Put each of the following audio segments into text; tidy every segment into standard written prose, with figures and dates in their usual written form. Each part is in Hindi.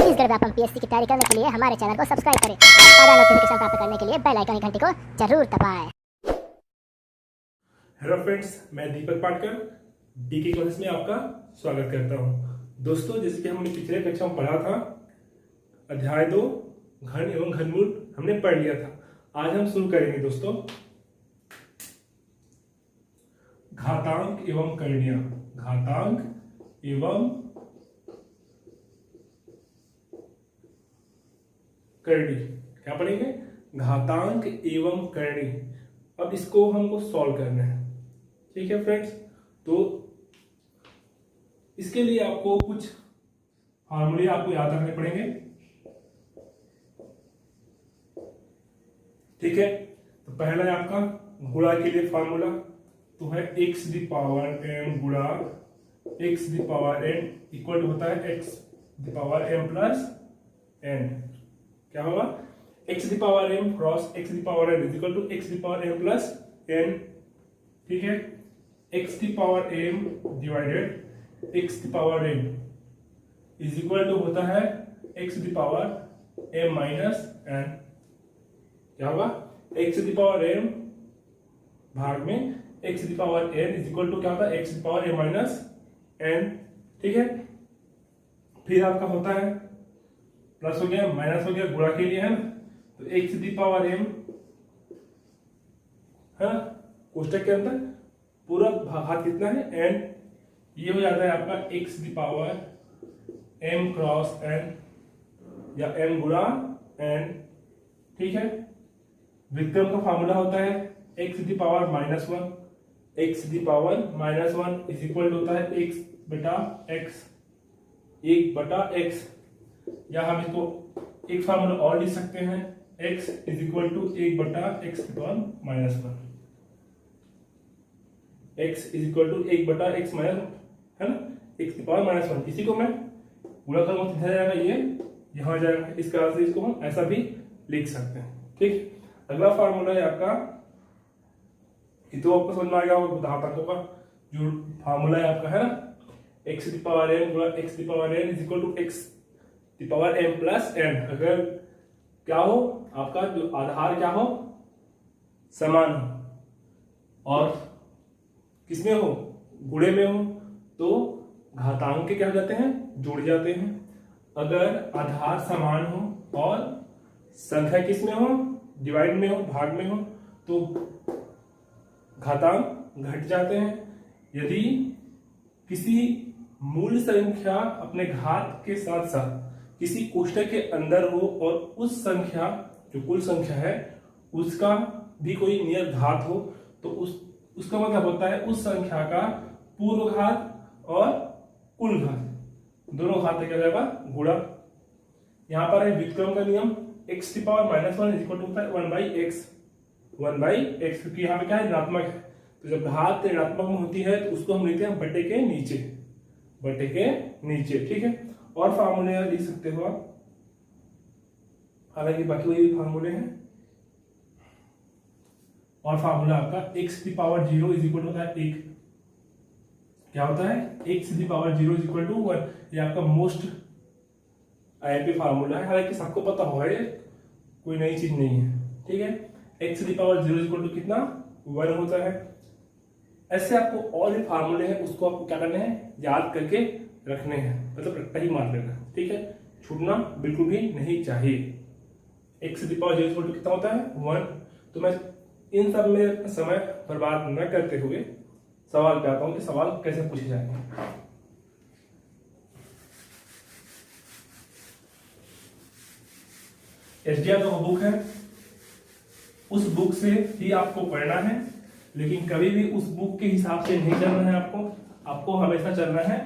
छत्तीसगढ़ व्यापम पीएससी की तैयारी करने के लिए हमारे चैनल को सब्सक्राइब करें और ताज़ा नोटिफिकेशन प्राप्त करने के लिए बेल आइकन की घंटी को जरूर दबाएं। हेलो फ्रेंड्स, मैं दीपक पाटकर डीके क्लासेस में आपका स्वागत करता हूं। दोस्तों, जैसे कि हमने पिछले कक्षा में पढ़ा था, अध्याय 2 घन एवं घनमूल हमने पढ़ लिया था। आज हम शुरू करेंगे दोस्तों घातांक एवं करणीय। घातांक एवं करणी। क्या पढ़ेंगे? घातांक एवं करणी। अब इसको हमको सॉल्व करना है। ठीक है फ्रेंड्स, तो इसके लिए आपको कुछ फार्मूले आपको याद रखने पड़ेंगे। ठीक है, तो पहला है आपका गुणा के लिए फार्मूला, तो है x दी पावर m गुणा x the power n equal to होता है x the power m plus n। क्या होगा? x the power m cross x the power n equal to x the power m plus n। ठीक है, x the power m divided x the power n is equal to होता है x the power m minus n। क्या होगा? x दी पावर m भाग में x the power n is equal to क्या होता है? x the power m minus n। ठीक है, फिर आपका होता है प्लस हो गया माइनस हो गया, गुणा के लिए है ना, तो x दी पावर m है ना, कोष्टक के अंदर पूरा भाग कितना है? n। ये हो जाता है आपका x the power m cross n या m गुणा n। ठीक है, विक्रम का फार्मूला होता है x the power minus 1। x the power minus 1 is equal होता है x बटा x, 1 बटा x। या हम इसको एक फार्मूला और लिख सकते हैं, x इज इक्वल टू 1 बटा x की power minus 1। x is equal to 1 बटा x माइनस, है ना, x की पावर माइनस 1। इसी को मैं गुणा करूंगा, सीधा जाएगा, ये यहां जाएगा। इस कारण से इसको हम ऐसा भी लिख सकते हैं। ठीक, अगला फार्मूला है आपका, ये तो आपको समझ में आ गया होगा, घातांकों का जो फार्मूला है आपका, है ना, x की पावर n गुणा x की power n is equal to x the power m plus n। अगर क्या हो, आपका जो आधार क्या हो, समान हो और किसमें हो, गुणे में हो, तो घातांक के क्या हो जाते हैं? जुड़ जाते हैं। अगर आधार समान हो और संख्या किसमें हो, डिवाइड में हो, भाग में हो, तो घातांक घट जाते हैं। यदि किसी मूल संख्या अपने घात के साथ साथ किसी कोष्टक के अंदर हो और उस संख्या जो कुल संख्या है उसका भी कोई नियत घात हो, तो उसका मतलब होता है उस संख्या का पूर्व घात और कुल घात दोनों घात क्या जाएगा? गुणा। यहां पर है व्युत्क्रम का नियम, x की power minus 1 is equal to होता है 1 बाई x, क्योंकि यहाँ पे क्या है? ऋणात्मक है। तो जब घात ऋणात्मक में होती है तो उसको हम लिखते हैं बटे के नीचे, बटे के नीचे। ठीक है, और फार्मूले लिख सकते हो आप, हालांकि बाकी वही फार्मूले हैं। और फार्मूला आपका x की पावर 0 इज इक्वल होता है 1। क्या होता है? x की पावर 0 इज इक्वल टू 1। ये आपका मोस्ट आईएमपी फार्मूला है, हालांकि सबको पता होगा, ये कोई नई चीज नहीं है। ठीक है, x की पावर 0 इज इक्वल टू कितना? 1 होता है। ऐसे आपको और भी फार्मूले हैं, उसको आपको क्या करना है? याद करके रखने हैं, मतलब रट्टा ही मार लेना। ठीक है, छूटना बिल्कुल भी नहीं चाहिए। x की पावर 0 इज इक्वल टू कितना होता है? 1। तो मैं इन सब में समय बर्बाद न करते हुए सवाल पे आता हूं कि सवाल कैसे पूछे जाएंगे। एसडीआर जो बुक है, उस बुक से ही आपको पढ़ना है, लेकिन कभी भी उस बुक के हिसाब से नहीं चलना है। आपको हमेशा चलना है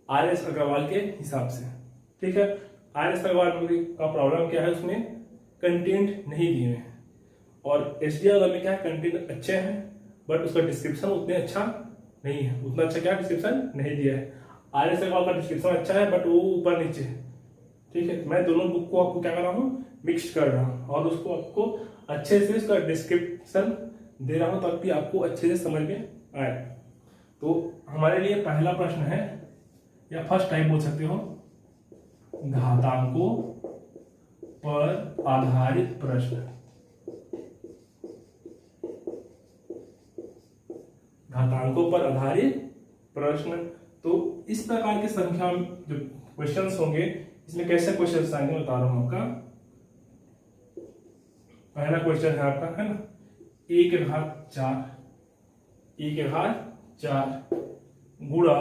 आर.एस. अग्रवाल के हिसाब से। ठीक है, आर.एस. अग्रवाल का प्रॉब्लम क्या है, उसमें कंटेंट नहीं दिए हैं, और एसडीआर में क्या है, कंटेंट अच्छे हैं बट उसका डिस्क्रिप्शन उतने अच्छा नहीं है। उतना अच्छा क्या डिस्क्रिप्शन नहीं दिया है। आर.एस. अग्रवाल का डिस्क्रिप्शन अच्छा है बट वो ऊपर नीचे है। ठीक है, मैं दोनों बुक को आपको क्या कर रहा हूँ, मिक्स कर रहा हूँ और उसको आपको अच्छे से उसका डिस्क्रिप्शन दे रहा हूँ ताकि आपको अच्छे से समझ में आए। तो हमारे लिए पहला प्रश्न है, या फर्स्ट टाइप बोल सकते हो, घातांकों पर आधारित प्रश्न। घातांकों पर आधारित प्रश्न। तो इस प्रकार की संख्या जो क्वेश्चंस होंगे, इसमें कैसे क्वेश्चंस आएंगे बता रहा हूं आपका। पहला क्वेश्चन है आपका, है ना, a के घात 4, a के घात 4 गुणा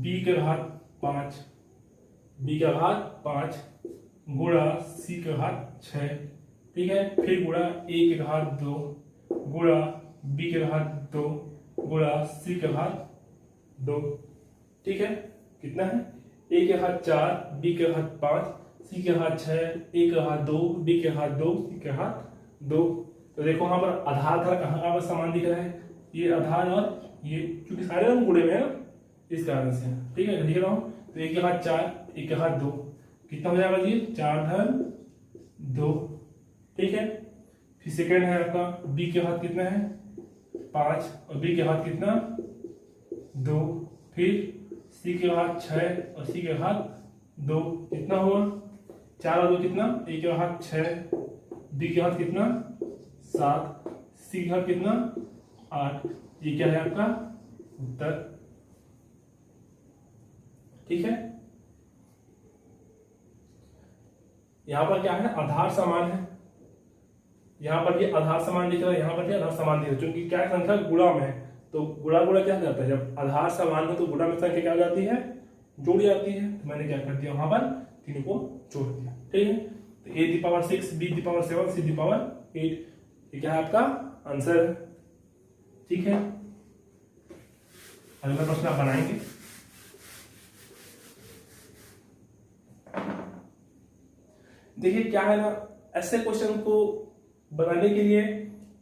b के घात 5, b का घात 5 गुणा c के घात 6, ठीक है। फिर गुणा a के घात 2 गुणा b के घात 2 गुणा c के घात 2, ठीक है। कितना है, a के घात 4, b के घात 5, c के घात 6, a के घात 2, b के घात 2, c के घात 2। तो देखो वहां पर आधार था, कहाँ पर समान दिख रहा है, ये आधार और ये, क्योंकि सारे रंग गुणे में है ना, इस कारण से, ठीक है। लिख रहा हूँ, तो a के घात 4, a के घात 2, कितना हो जाएगा जी, 4 धन 2, ठीक है। फिर सेकेंड है आपका b के घात कितना है, 5 और b के घात कितना, 2। फिर c के घात 6 और c के घात 2, कितना हुआ, 4 और 2 कितना, a के घात 6, b के घात कितना 7, c के घात कितना 8। ये क्या है आपका उत्तर, ठीक है। यहां पर क्या है, आधार समान है, यहां पर ये आधार समान दिख रहा है, यहां पर आधार समान दिख रहा है, क्योंकि क्या संख्या गुणा में है। तो गुणा गुणा क्या जाता है, जब आधार समान हो तो गुणा में संख्या क्या हो जाती है, जोड़ी जाती है। तो मैंने क्या कर दिया, वहां पर तीनों को जोड़ दिया, ठीक है। तो a the power 6, b the power 7, c the power 8, ये क्या है आपका आंसर है, ठीक है। अगला प्रश्न आप बनाएंगे। देखिए क्या है ना, ऐसे क्वेश्चन को बनाने के लिए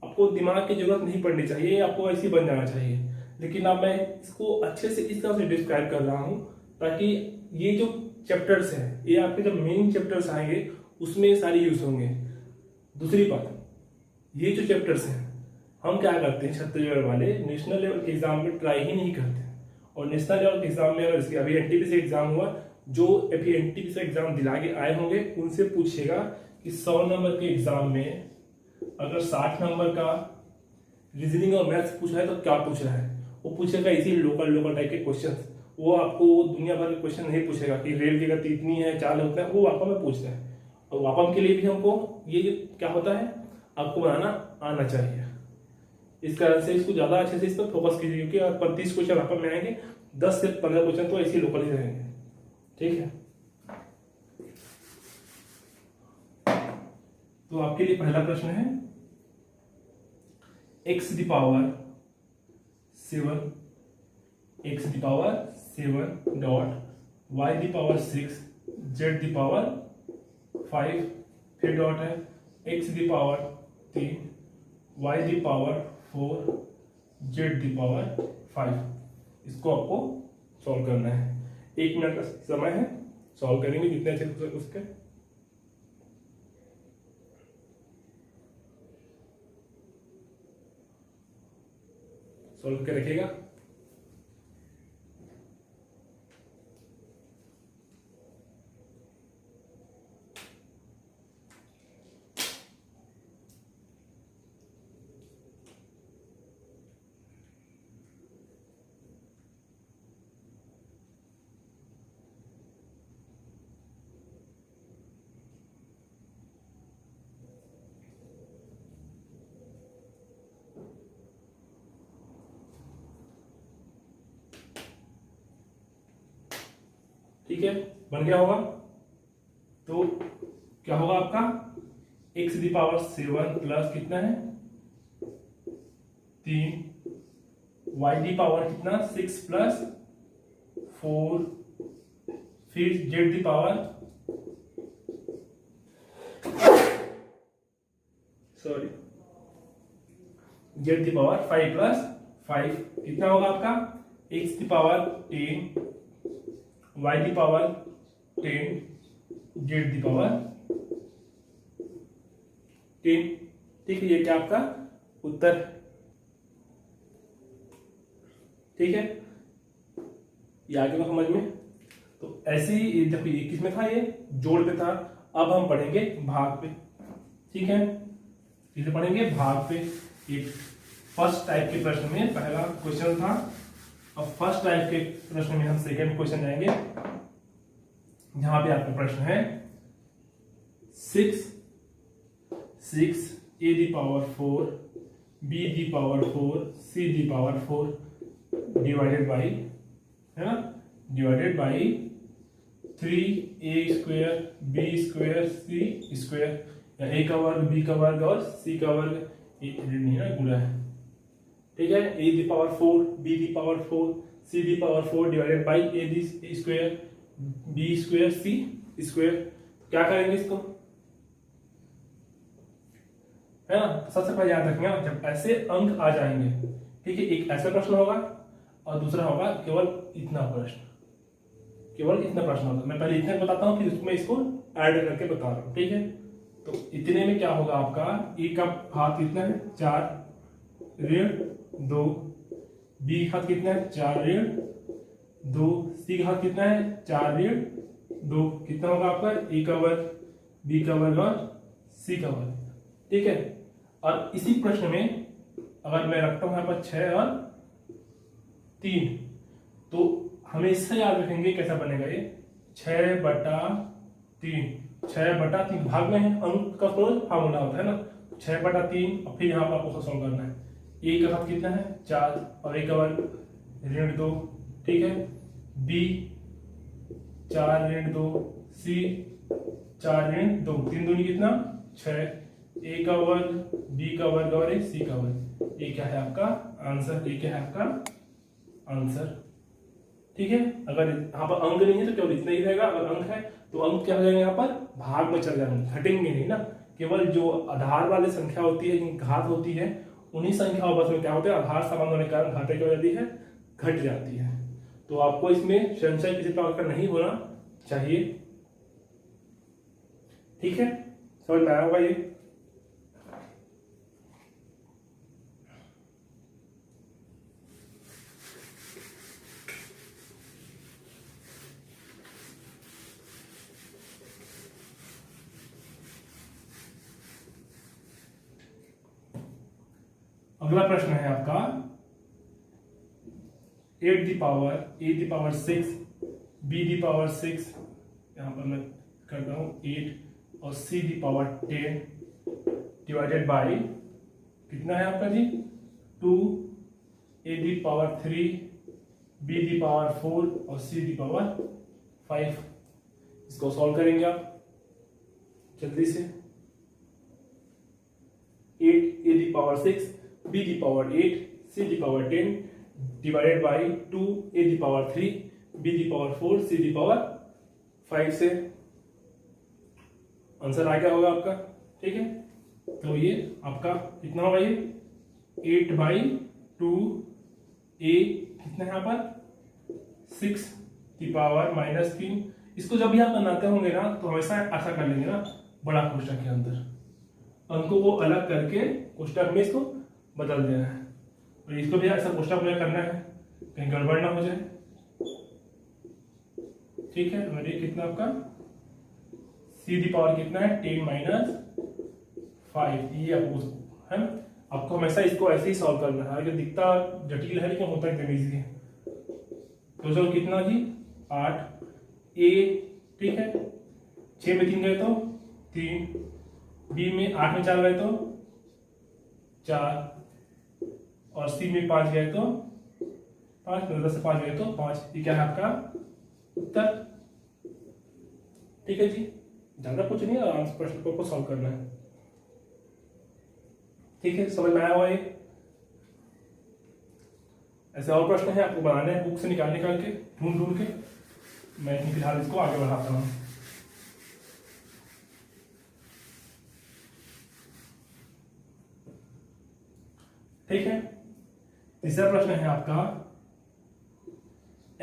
आपको दिमाग की जरूरत नहीं पड़नी चाहिए, आपको ऐसे ही बन जाना चाहिए। लेकिन अब मैं इसको अच्छे से इस तरह से डिस्क्राइब कर रहा हूं ताकि ये जो चैप्टर्स हैं, ये आपके जब मेन चैप्टर्स आएंगे उसमें सारी यूज होंगे। दूसरी बात, ये जो चैप्टर्स हैं हम क्या करते हैं, छत्तीसगढ़ वाले नेशनल लेवल के एग्जाम में ट्राई ही नहीं करते। और नेशनल लेवल के एग्जाम में अगर इसके अभी एनटीपीसी एग्जाम हुआ, जो अभी एनटीपीसी एग्जाम दिला के आए होंगे उनसे पूछेगा कि 100 नंबर के एग्जाम में अगर 60 नंबर का रीजनिंग और मैथ्स पूछ रहा है तो क्या पूछ रहा है। वो पूछेगा इसी लोकल टाइप के क्वेश्चन। वो आपको दुनिया भर के क्वेश्चन नहीं पूछेगा कि रेल की गति इतनी है, चाल होता है, वो वापम में पूछता है। और वापम के लिए भी हमको ये क्या होता है, आपको बनाना आना चाहिए। इस कारण से इसको ज्यादा अच्छे से इस पर फोकस कीजिए, क्योंकि अगर 35 क्वेश्चन वापम में आएंगे, 10 से 15 क्वेश्चन तो ऐसे लोकल ही रहेंगे, ठीक है। तो आपके लिए पहला प्रश्न है, x the power 7 dot y the power 6 z the power 5, फिर डॉट है x the power 3 y the power 4 z the power 5। इसको आपको सॉल्व करना है। 1 मिनट का समय है, सॉल्व करेंगे जितने अच्छे उसके। सॉल्व करके रखिएगा। ठीक है, बन गया होगा। तो क्या होगा आपका, x दी पावर 7 प्लस कितना है 3, y दी पावर कितना 6 प्लस 4, फिर z the power z the power 5 plus 5, कितना होगा आपका x the power 10, y the power 10, z the power 10, ठीक है। ये क्या आपका उत्तर, ठीक है। ये आगे को समझ में तो ऐसे ही देखो ये किस में था, ये जोड़ पे था। अब हम पढ़ेंगे भाग पे, ठीक है, इसे पढ़ेंगे भाग पे। ये फर्स्ट टाइप के प्रश्न में पहला क्वेश्चन था। अब फर्स्ट टाइप के प्रश्न में हम सेकंड क्वेश्चन जाएंगे, जहां पे आपका प्रश्न है 6 a the power 4 b the power 4 c the power 4 divided by, है ना, divided by 3a square b square c square, या a का वर्ग b का वर्ग और c का वर्ग, नहीं है ना, गुणा है, ठीक है। a the power 4 b the power 4 c the power 4 divided by a the square b square c square. क्या करेंगे इसको, है ना। तो सबसे पहले याद रखना, जब ऐसे अंक आ जाएंगे, ठीक है, एक ऐसा प्रश्न होगा और दूसरा होगा केवल इतना प्रश्न, केवल इतना प्रश्न होगा। मैं पहले इतने बताता हूँ, फिर उसमें इसको ऐड करके बता रहा हूँ, ठीक है। तो इतने में क्या होगा आपका, ए का हाथ कितना है 4 ऋण 2, बी का हाथ कितना है 4 ऋण 2, सी का हाथ कितना है 4 ऋण 2, कितना होगा आपका ए का वर्ग बी का वर्ग और सी का वर्ग, ठीक है। और इसी प्रश्न में अगर मैं रखता हूं यहाँ पर 6 और 3, तो हमेशा याद रखेंगे कैसा बनेगा ये 6/3, 6/3 भाग में है, अंक का फार्मूला होता है ना, 6/3। और फिर यहाँ पर आपको सॉल्व करना है, ए का हाथ कितना है 4 और ए का वर्ग ऋण 2, ठीक है, बी 4 ऋण 2, सी 4 ऋण 2, 3 दूनी कितना 6, ए का वर्ग बी का वर्ग और ए सी का वर्ग। ये क्या है आपका आंसर, ये क्या है आपका आंसर, ठीक है। अगर यहाँ पर अंक नहीं है तो केवल इतना ही रहेगा, अगर अंक है तो अंक क्या हो जाएंगे यहाँ पर भाग में चल जाएंगे, घटेंगे नहीं ना। केवल जो आधार वाली संख्या होती है, घात होती है, उन्हीं संख्याओं बस में क्या होता है, आधार समान होने के कारण घातें क्या हो जाती है, घट जाती है। तो आपको इसमें संशय किसी प्रकार का नहीं होना चाहिए, ठीक है, समझ में आया होगा ये। अगला प्रश्न है आपका 8 the power a the power 6 b the power 6, यहां पर मैं करता हूं 8 और c the power 10 divided by कितना है आपका जी 2 a the power 3 b the power 4 और c दी पावर 5। इसको सॉल्व करेंगे आप जल्दी से। 8 a the power 6 b the power 8 c the power 10 divided by 2 a the power 3 b the power 4 c the power 5 से आंसर आ गया होगा आपका, ठीक है। तो ये आपका कितना होगा, ये 8/2 a कितना है यहाँ पर 6 की पावर -3। इसको जब भी आप बनाते होंगे ना तो हमेशा ऐसा कर लेंगे ना, बड़ा कोष्टक के अंदर अंकों को अलग करके कोष्टक में इसको बदल देना है, और इसको भी ऐसा कोष्टक में करना है कहीं गड़बड़ ना हो जाए, ठीक है। और ये कितना आपका c दी पावर कितना है 10 - 5, ये आपको है ना। आपको हमेशा इसको ऐसे ही सॉल्व करना है, अगर दिखता जटिल है लेकिन होता एकदम इजी है। तो जो कितना जी 8 a, ठीक है, 6 में 3 गए तो 3, b में 8 में 4 गए तो 4, और c में 5 गए तो 5, 10 से 5 गए तो 5। ये क्या है आपका उत्तर, ठीक है जी। ज्यादा कुछ नहीं है, आंसर प्रश्न को सॉल्व करना है, ठीक है, समझ में आया हुआ ये। ऐसे और प्रश्न है आपको बनाने हैं बुक से निकाल के ढूंढ के। मैं फिलहाल इसको आगे बढ़ाता हूं, ठीक है। तीसरा प्रश्न है आपका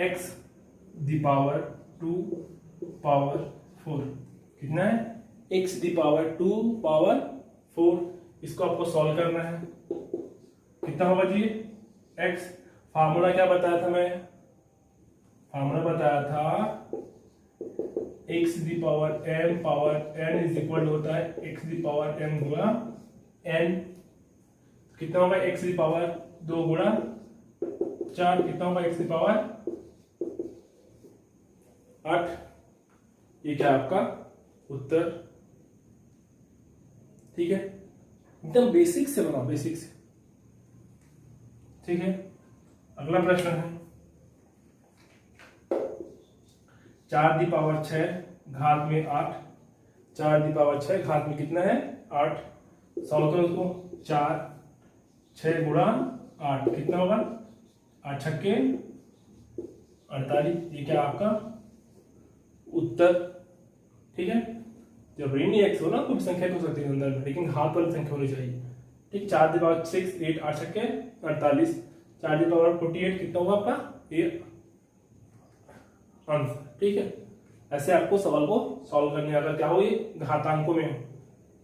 x दी पावर 2 पावर 4 कितना है, x दी पावर 2 पावर 4। इसको आपको सॉल्व करना है, कितना होगा जी x। फार्मूला क्या बताया था मैं, फार्मूला बताया था x the power n is equal होता है एक्स दी पावर m गुणा n। कितना होगा एक्स दी पावर 2 गुणा 4, कितना होगा एक्स दी पावर 8। ये क्या है आपका उत्तर। ठीक है, एकदम बेसिक से बनाओ, बेसिक से। ठीक है, अगला प्रश्न है 4 दी पावर 6 घात में 8। 4 दी पावर 6 घात में कितना है 8। सॉल्व करो उसको। 4 6 गुणा 8 कितना होगा 8 छक्के 48। ये क्या आपका उत्तर। ठीक है, जब ऋण एक्स हो ना कोई संख्या हो सकती है अंदर में, लेकिन हाथ वाली संख्या होनी चाहिए। ठीक, 4 दी पावर 6 8 8 छक्के 48। 4 दी पावर 48 कितना होगा आपका ये आंसर। ठीक है, ऐसे आपको सवाल को सॉल्व करने अगर क्या हो ये घातांकों में हो।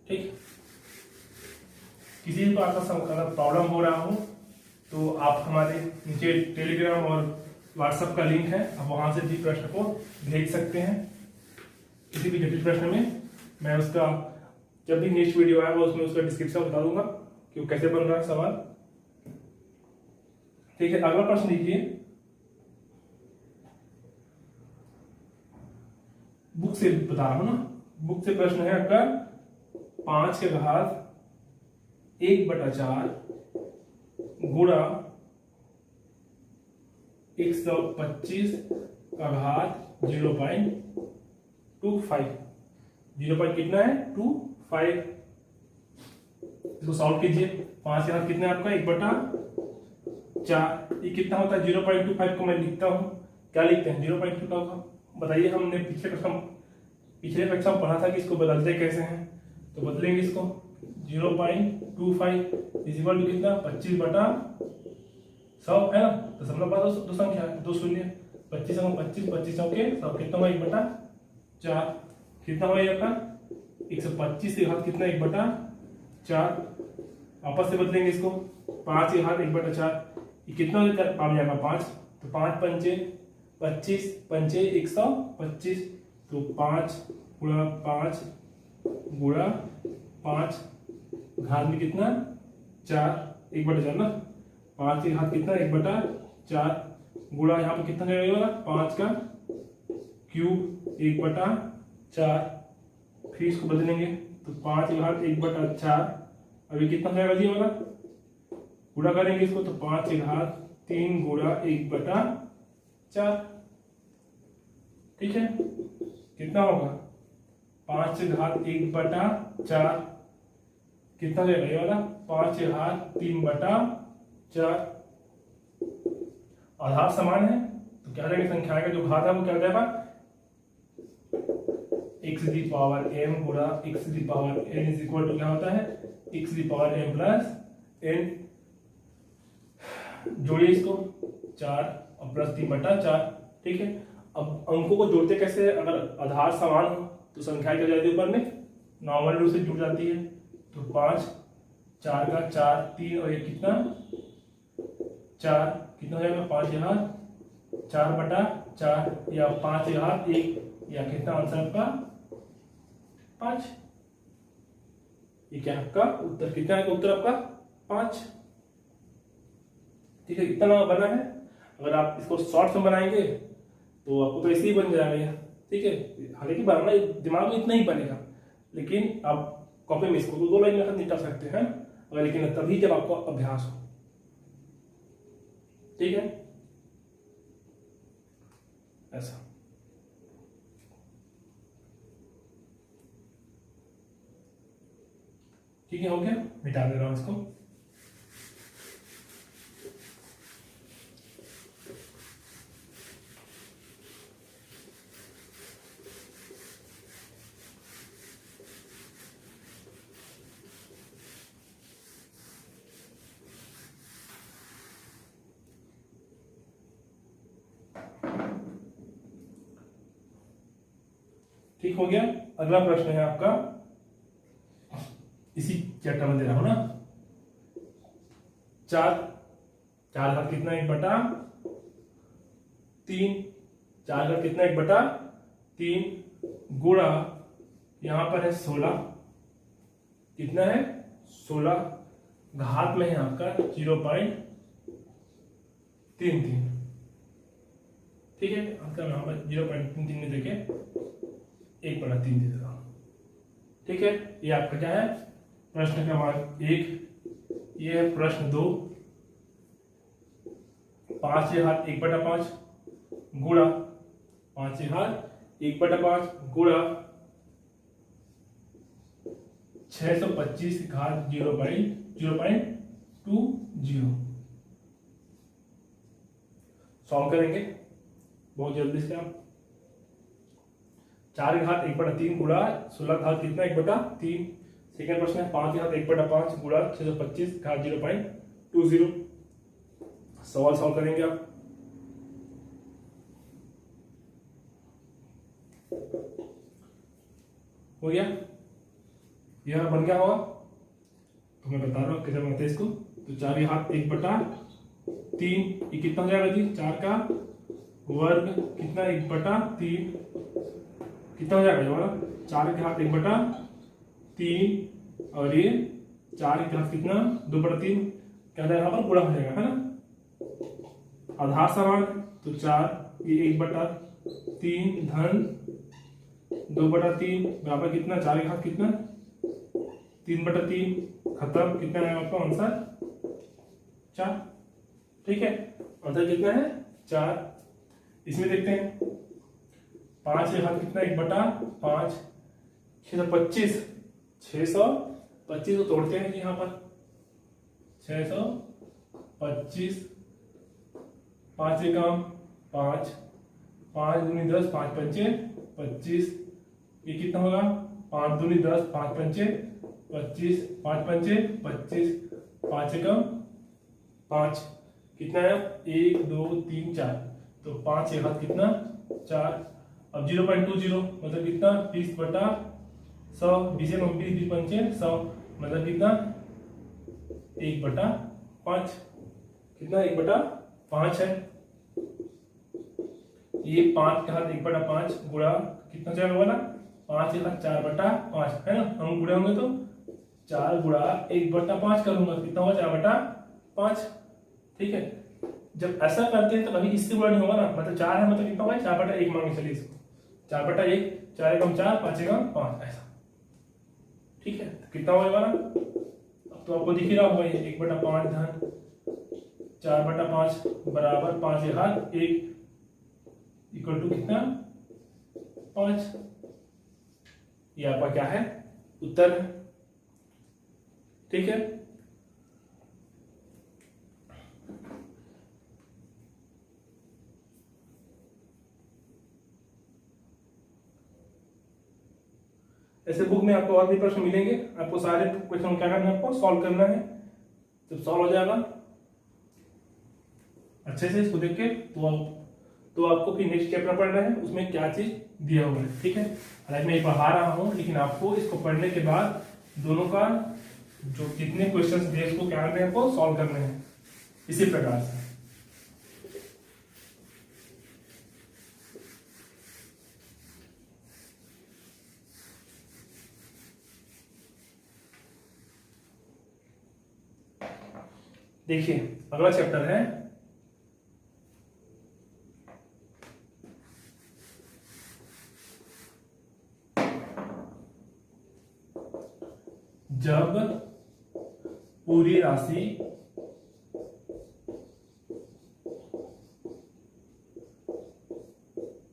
ठीक, किसी भी बात का प्रॉब्लम हो रहा हो तो आप हमारे नीचे टेलीग्राम और व्हाट्सएप का लिंक है, आप वहां से भी प्रश्न को भेज सकते हैं। किसी भी जटिल प्रश्न में मैं उसका जब भी नेक्स्ट वीडियो आएगा उसमें उसका डिस्क्रिप्शन बता दूंगा कि वो कैसे बन रहा है सवाल। ठीक है, अगला प्रश्न देखिए, बुक से बता रहा हूं ना, बुक से प्रश्न है आपका 5 के घात 1/4 गुणा 125 का घात 0.25। 0 कितना है 25। इसको सॉल्व कीजिए। 5 के घात कितना है आपका 1/4। ये कितना होता है 0.25 को मैं लिखता हूं, क्या लिखते हैं 0.25 का बताइए। हमने पिछले कक्षा में पढ़ा था कि इसको बदलते कैसे हैं, तो बदलेंगे इसको 0.25 इज इक्वल टू कितना 25/100 है ना। तो सब लोग पास दो संख्या है, 2 शून्य 25 25 25 के 100 कितना हुआ 1/4। कितना हुआ ये आपका 125 के घात कितना 1/4। आपस से बदलेंगे इसको 5 के घात 1/4 ये कितना आ जाएगा 5। तो 5 पंचे 25 पंचे 125। तो 5 गुणा 5 गुणा 5 घात में कितना 4 1/4 ना। 5 के घात कितना 1/4 गुणा यहाँ पे कितना रहेगा 5 का क्यूब 1/4। फिर इसको बदलेंगे तो 5 के घात 1/4 अभी कितना रहेगा जी वाला गुणा करेंगे इसको तो 5 के घात 3 गुणा 1/4। ठीक है, कितना होगा 5 के घात 1/4 कितना रहेगा ये वाला 5 के घात 3/4। आधार समान है तो क्या रहेगा संख्या का जो घात है वो क्या हो जाएगा x दी पावर m गुणा x the power n is equal to क्या होता है x the power m plus n। जोड़िए इसको 4 और प्लस 3/4। ठीक है, अब अंकों को जोड़ते कैसे है, अगर आधार समान हो तो संख्या क्या जाती है ऊपर में नॉर्मल रूप से जुड़ जाती है। तो 5 4 का 4 3 और ये कितना 4 कितना हो जाएगा 5 यहाँ 4/4 या 5 यहाँ 1 या कितना आंसर आपका 5। ये क्या आपका उत्तर कितना है उत्तर आपका 5। ठीक है, इतना बना है। अगर आप इसको शॉर्ट में बनाएंगे तो आपको तो ऐसे ही बन जाएगा। ठीक है, हालांकि बनाना दिमाग में इतना ही बनेगा, लेकिन आप कॉपी में इसको 2 लाइन में निपटा सकते हैं अगर, लेकिन तभी जब आपको अभ्यास हो। ठीक है, ऐसा। ठीक है, हो गया, मिटा दे रहा हूं इसको। ठीक हो गया। अगला प्रश्न है आपका इसी चैप्टर में दे रहा हूं ना 4 घात कितना 1/3 4 घात कितना 1/3 गुणा यहां पर है 16, कितना है 16, घात में है आपका 0.33, ठीक है। आपका यहां पर 0.33 में देखे 1/3 दे देगा, ठीक है। ये आपका क्या है प्रश्न क्रमांक 1, ये है प्रश्न 2, 5 के घात 1/5 गुणा 5 के घात 1/5 गुणा 625 घात 0.20 सॉल्व करेंगे बहुत जल्दी से आप। 4 घात 1/3 गुणा 16 घात कितना 1/3। सेकेंड प्रश्न है 5 घात 1/5 गुणा 625 घात 0.20। सवाल सॉल्व करेंगे आप। हो गया, यह बन गया होगा, तो मैं बता रहा हूं कैसे बनाते हैं इसको। तो 4 घात 1/3, ये कितना हो जाएगा जी 4 का वर्ग कितना 1/3 कितना हो जाएगा हमारा 4 के घात 1/3 और ये 4 के घात कितना 2/3, क्या यहाँ पर गुणा हो जाएगा है ना, आधार समान तो 4 ये 1/3 धन 2/3 बराबर कितना 4 के घात कितना 3/3 खत्म, कितना है आपका आंसर 4, ठीक है। आंसर कितना है 4। इसमें देखते हैं 5 के घात कितना 1/5, 625 को तोड़ते हैं यहाँ पर 625, 5 से कम 5, 5 दूनी 10, 5 पंचे 25, ये कितना होगा 5 दूनी 10, 5 पंचे 25, 5 पंचे 25, 5 से कम 5, कितना है 1 2 3 4, तो 5 के घात कितना 4। अब 0.20 मतलब कितना 20/100, 20 पंचे 100 मतलब कितना 1/5, कितना 1/5 है। ये 5 के घात 1/5 गुणा कितना जाएगा वाला 5 के घात 4/5 है ना, हम गुणे होंगे तो 4 गुणा 1/5 करूंगा कितना होगा 4/5, ठीक है। जब ऐसा करते हैं तो कभी इससे गुणा नहीं होगा ना, मतलब 4 है मतलब कितना होगा 4/1 मांगे चलिए इसको 4/1, 4 एकम 4, 5 एकम 5 ऐसा, ठीक है। तो कितना होगा ना, अब तो आपको दिख ही रहा होगा ये 1/5 धन 4/5 बराबर 5 के घात 1 इक्वल टू कितना 5, ये आपका क्या है उत्तर है, ठीक है। ऐसे बुक में आपको और भी प्रश्न मिलेंगे, आपको सारे क्वेश्चन क्या करना है आपको सॉल्व करना है। जब सॉल्व हो जाएगा अच्छे से इसको देख के तो आपको फिर नेक्स्ट चैप्टर पढ़ना है उसमें क्या चीज दिया हुआ है, ठीक है। हालांकि मैं पढ़ा रहा हूं लेकिन आपको इसको पढ़ने के बाद दोनों का जो जितने क्वेश्चंस दिए उसको क्या करना है आपको सॉल्व करने हैं इसी प्रकार से। देखिए अगला चैप्टर है जब पूरी राशि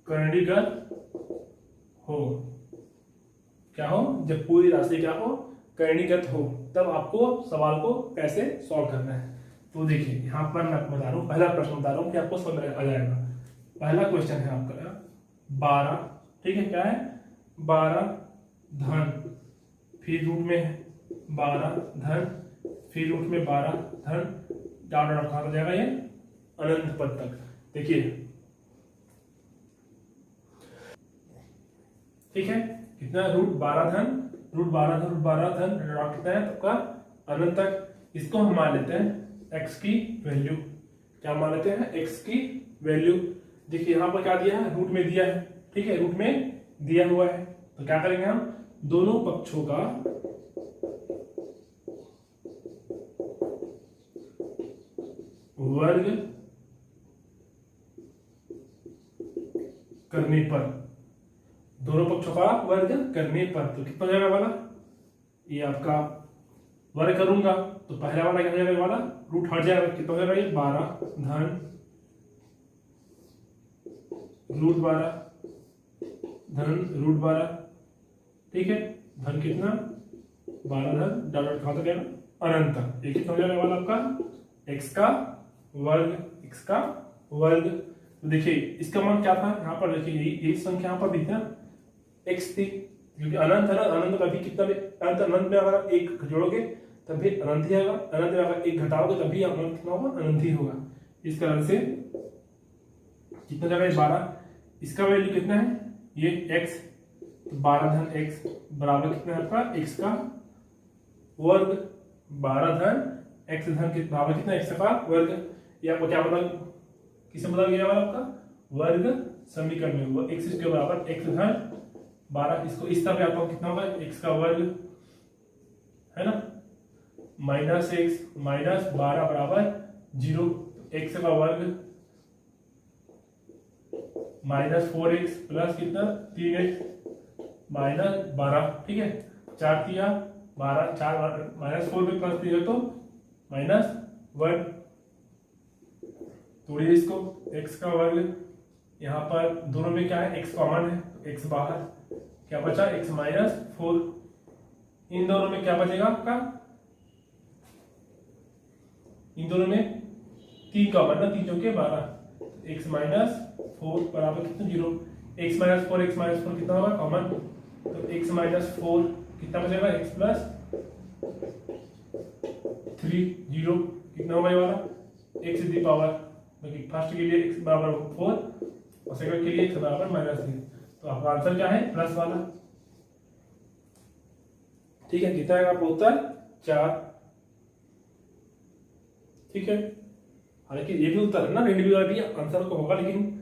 करणीगत हो, क्या हो जब पूरी राशि क्या हो करणीगत हो, तब आपको सवाल को कैसे सॉल्व करना है। तो देखिए यहां पर मैं आपको बता रहा हूं, पहला प्रश्न बता रहा हूं कि आपको समझ आ जाएगा। पहला क्वेश्चन है आपका 12, ठीक है, क्या है 12 धन फिर रूट में 12 धन फिर रूट में 12 धन डॉट डॉट कहा जाएगा ये अनंत पद तक। देखिए ठीक है कितना रूट 12 धन रूट 12 धन रूट 12 धन डॉट कितना है आपका अनंत तक। इसको हम मान लेते हैं x की वैल्यू, क्या मान लेते हैं x की वैल्यू। देखिए यहां पर क्या दिया है रूट में दिया है, ठीक है रूट में दिया हुआ है तो क्या करेंगे हम, दोनों पक्षों का वर्ग करने पर, दोनों पक्षों का वर्ग करने पर, तो कितना हो जाएगा वाला, ये आपका वर्ग करूंगा तो पहला वाला क्या हो जाएगा, वाला रूट हट जाएगा, कितना हो जाएगा ये 12 धन रूट 12 धन रूट 12, ठीक है, धन कितना 12 धन डॉट कहां तक जाएगा, अनंत तक। ये कितना हो जाएगा वाला आपका x का वर्ग। तो देखिए इसका मान क्या था, यहाँ पर देखिए यही संख्या यहाँ पर भी थी ना, x थी, क्योंकि अनंत है ना, अनंत का भी कितना भी अनंत में अगर आप एक जोड़ोगे तब भी अनंत ही आएगा, अनंत में अगर एक घटाओगे तब भी अनंत कितना होगा, अनंत ही होगा। इस कारण से कितना जगह 12, इसका वैल्यू कितना है ये x, तो 12 धन x बराबर कितना है आपका x का वर्ग, 12 धन x धन के बराबर कितना x का वर्ग। ये आपको क्या बदल, किसे बदल गया वाला आपका वर्ग समीकरण में, वो x के बराबर x धन 12, इसको इस तरह आपको कितना होगा x का वर्ग है ना, माइनस x माइनस 12 बराबर 0, x का वर्ग माइनस 4x प्लस कितना 3x माइनस 12, ठीक है, 4 तिया 12, 4 माइनस 4 में प्लस 3 तो माइनस 1, तोड़िए इसको, x का वर्ग, यहाँ पर दोनों में क्या है x कॉमन है तो x बाहर, क्या बचा x माइनस 4, इन दोनों में क्या बचेगा आपका, इन दोनों में 3 कॉमन ना, 3 चौके 12, x माइनस 4 बराबर कितना 0, x माइनस 4 कितना होगा कॉमन, तो x माइनस 4 कितना बचेगा x प्लस 3 0, कितना होगा ये वाला x to the power, first के लिए x बराबर 4 और सेकंड के लिए x बराबर माइनस 3, तो आपका आंसर क्या है प्लस वाला, ठीक है, कितना है आपका उत्तर 4, ठीक है। हालांकि ये भी उत्तर है ना, रेड वाला भी आंसर को होगा, लेकिन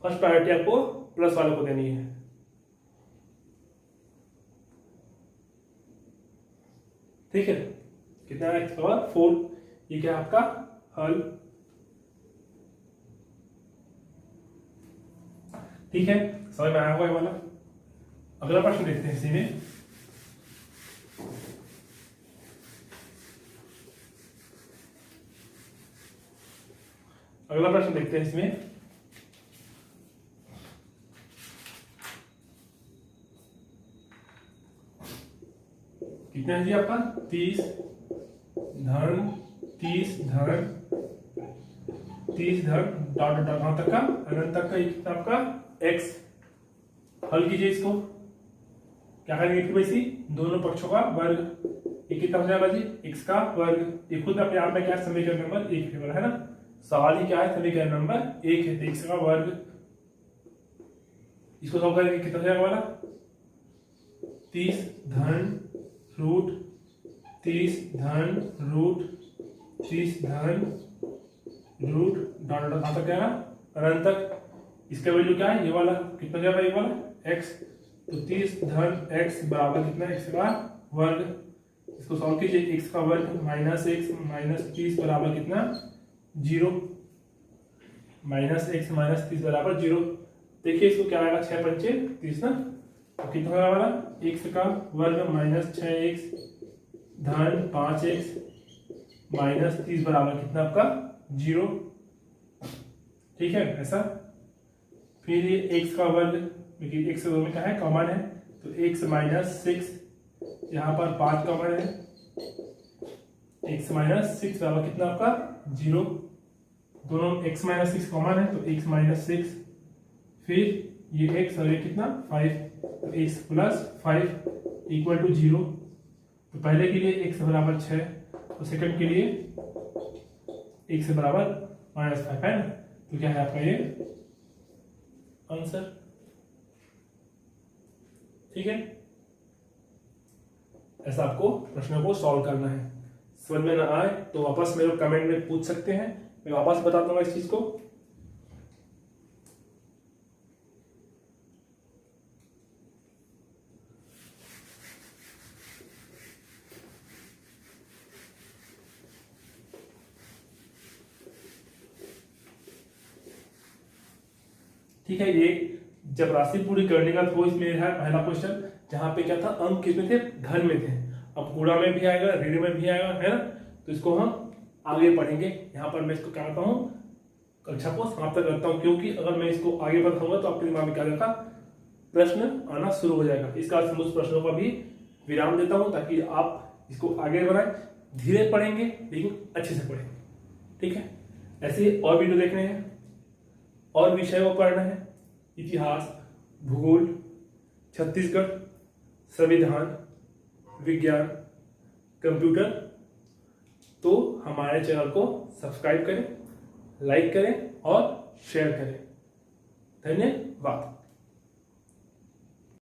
फर्स्ट प्रायोरिटी आपको प्लस वाले को देनी है, ठीक है। कितना है x पावर 4, ये क्या आपका हल, ठीक है, समझ में आया होगा ये वाला। अगला प्रश्न देखते हैं इसी में, अगला प्रश्न देखते हैं इसमें, कितना है जी आपका 30 धन डॉट डॉट कहां तक का, अनंत तक का, ये कितना आपका x, हल कीजिए इसको, क्या करेंगे फिर वैसी, दोनों पक्षों का वर्ग, ये कितना हो जाएगा जी x का वर्ग, ये खुद अपने आप में क्या समीकरण नंबर 1 है ना, सवाल ही क्या है, समीकरण नंबर 1 है, तो x का वर्ग, इसको सॉल्व करेंगे कितना हो जाएगा वाला 30 धन रूट 30 धन रूट डॉट डॉट कहां तक जाएगा, अनंत तक, इसका वैल्यू क्या है ये वाला, कितना जाएगा ये वाला x, तो 30 धन x बराबर कितना x का वर्ग, इसको सॉल्व कीजिए, x का वर्ग माइनस x माइनस 30 बराबर कितना 0, माइनस x माइनस 30 बराबर 0, देखिए इसको क्या आएगा 6 पंचे 30 ना, तो कितना होगा वाला x का वर्ग माइनस 6x धन 5x माइनस 30 बराबर कितना आपका 0, ठीक है ऐसा। फिर ये x का वर्ग, देखिए x में क्या है कॉमन है, तो x माइनस 6, यहाँ पर 5 कॉमन है, x माइनस 6 बराबर कितना आपका 0, दोनों x माइनस 6 कॉमन है तो x माइनस 6, फिर ये x और ये कितना 5, तो x प्लस 5 इक्वल टू 0, तो पहले के लिए x बराबर 6, तो सेकंड के लिए x बराबर माइनस 5 है ना, तो क्या है आपका ये आंसर, ठीक है। ऐसा आपको प्रश्नों को सॉल्व करना है, समझ में ना आए तो वापस मेरे कमेंट में पूछ सकते हैं, मैं वापस बता दूंगा इस चीज को। ठीक है। ये जब राशि पूरी करने का तो इसमें है पहला क्वेश्चन, जहां पे क्या था, अंक कितने थे, धन में थे। अब गुणा में भी आएगा, ऋण में भी आएगा, है ना। तो इसको हम आगे पढ़ेंगे। यहाँ पर मैं इसको क्या करता हूँ, कक्षा को समाप्त करता हूँ, क्योंकि अगर मैं इसको आगे बढ़ाऊंगा तो आपके दिमाग में क्या रहता, प्रश्न आना शुरू हो जाएगा। इस कारण से उस प्रश्नों का भी विराम देता हूँ, ताकि आप इसको आगे बढ़ाएं। धीरे पढ़ेंगे लेकिन अच्छे से पढ़ेंगे, ठीक है। ऐसे और वीडियो देखने हैं और विषय को पढ़ना है, इतिहास, भूगोल, छत्तीसगढ़, संविधान, विज्ञान, कंप्यूटर, तो हमारे चैनल को सब्सक्राइब करें, लाइक करें और शेयर करें। धन्यवाद।